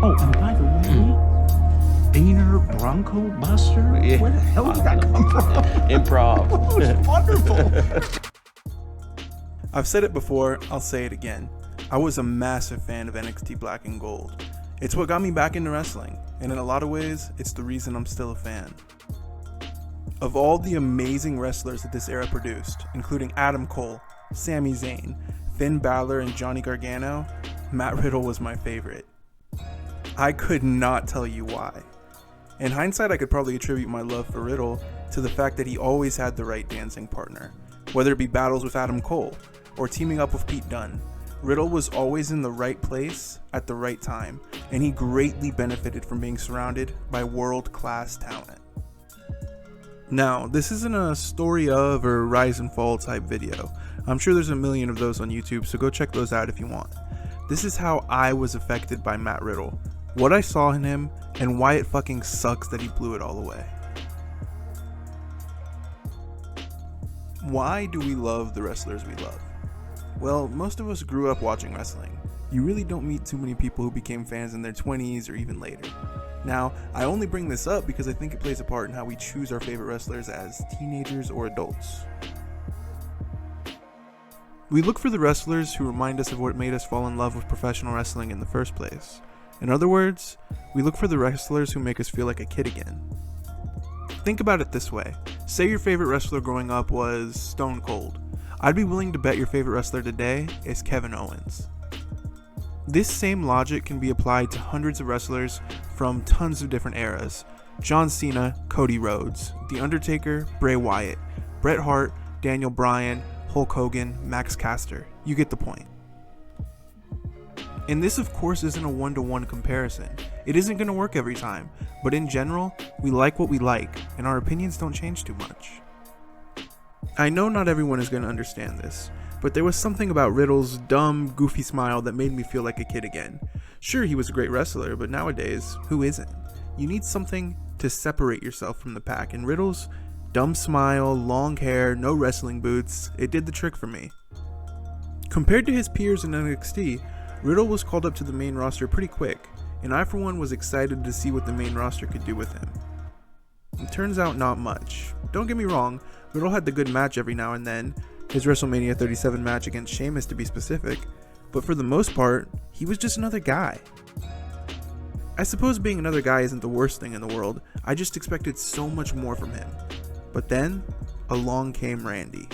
Oh, and by the way, Aner Bronco Buster? Yeah. Where the hell did that come from? Improv. Oh, it's wonderful. I've said it before, I'll say it again. I was a massive fan of NXT Black and Gold. It's what got me back into wrestling, and in a lot of ways, it's the reason I'm still a fan. Of all the amazing wrestlers that this era produced, including Adam Cole, Sami Zayn, Finn Balor, and Johnny Gargano, Matt Riddle was my favorite. I could not tell you why. In hindsight, I could probably attribute my love for Riddle to the fact that he always had the right dancing partner. Whether it be battles with Adam Cole, or teaming up with Pete Dunne, Riddle was always in the right place at the right time, and he greatly benefited from being surrounded by world-class talent. Now, this isn't a story of or rise and fall type video. I'm sure there's a million of those on YouTube, so go check those out if you want. This is how I was affected by Matt Riddle, what I saw in him, and why it fucking sucks that he blew it all away. Why do we love the wrestlers we love? Well, most of us grew up watching wrestling. You really don't meet too many people who became fans in their 20s or even later. Now, I only bring this up because I think it plays a part in how we choose our favorite wrestlers as teenagers or adults. We look for the wrestlers who remind us of what made us fall in love with professional wrestling in the first place. In other words, we look for the wrestlers who make us feel like a kid again. Think about it this way. Say your favorite wrestler growing up was Stone Cold. I'd be willing to bet your favorite wrestler today is Kevin Owens. This same logic can be applied to hundreds of wrestlers from tons of different eras. John Cena, Cody Rhodes, The Undertaker, Bray Wyatt, Bret Hart, Daniel Bryan, Hulk Hogan, Max Caster. You get the point. And this of course isn't a one-to-one comparison. It isn't going to work every time, but in general, we like what we like, and our opinions don't change too much. I know not everyone is going to understand this, but there was something about Riddle's dumb, goofy smile that made me feel like a kid again. Sure, he was a great wrestler, but nowadays, who isn't? You need something to separate yourself from the pack, and Riddle's dumb smile, long hair, no wrestling boots, it did the trick for me. Compared to his peers in NXT, Riddle was called up to the main roster pretty quick, and I for one was excited to see what the main roster could do with him. It turns out not much. Don't get me wrong, Riddle had the good match every now and then, his WrestleMania 37 match against Sheamus to be specific, but for the most part, he was just another guy. I suppose being another guy isn't the worst thing in the world, I just expected so much more from him. But then, along came Randy.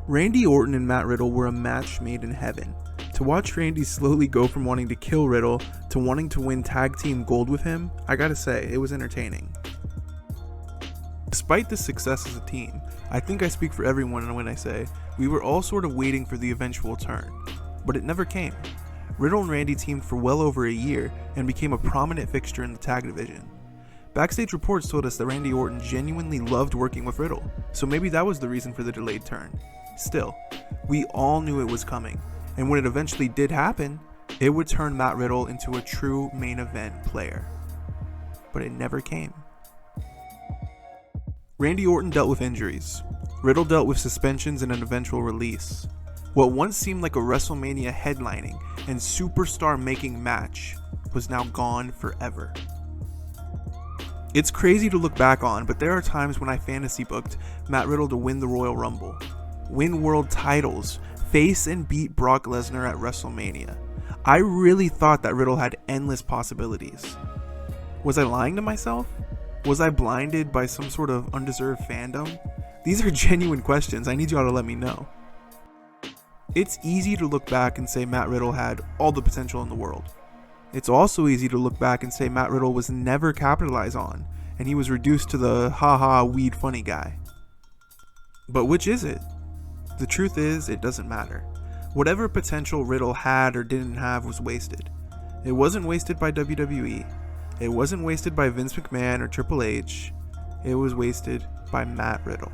Randy Orton and Matt Riddle were a match made in heaven. To watch Randy slowly go from wanting to kill Riddle to wanting to win tag team gold with him, I gotta say, it was entertaining. Despite this success as a team, I think I speak for everyone when I say, we were all sort of waiting for the eventual turn. But it never came. Riddle and Randy teamed for well over a year and became a prominent fixture in the tag division. Backstage reports told us that Randy Orton genuinely loved working with Riddle, so maybe that was the reason for the delayed turn. Still, we all knew it was coming, and when it eventually did happen, it would turn Matt Riddle into a true main event player. But it never came. Randy Orton dealt with injuries. Riddle dealt with suspensions and an eventual release. What once seemed like a WrestleMania headlining and superstar making match was now gone forever. It's crazy to look back on, but there are times when I fantasy booked Matt Riddle to win the Royal Rumble, win world titles, face and beat Brock Lesnar at WrestleMania. I really thought that Riddle had endless possibilities. Was I lying to myself? Was I blinded by some sort of undeserved fandom? These are genuine questions, I need y'all to let me know. It's easy to look back and say Matt Riddle had all the potential in the world. It's also easy to look back and say Matt Riddle was never capitalized on, and he was reduced to the haha weed funny guy. But which is it? The truth is, it doesn't matter. Whatever potential Riddle had or didn't have was wasted. It wasn't wasted by WWE. It wasn't wasted by Vince McMahon or Triple H. It was wasted by Matt Riddle.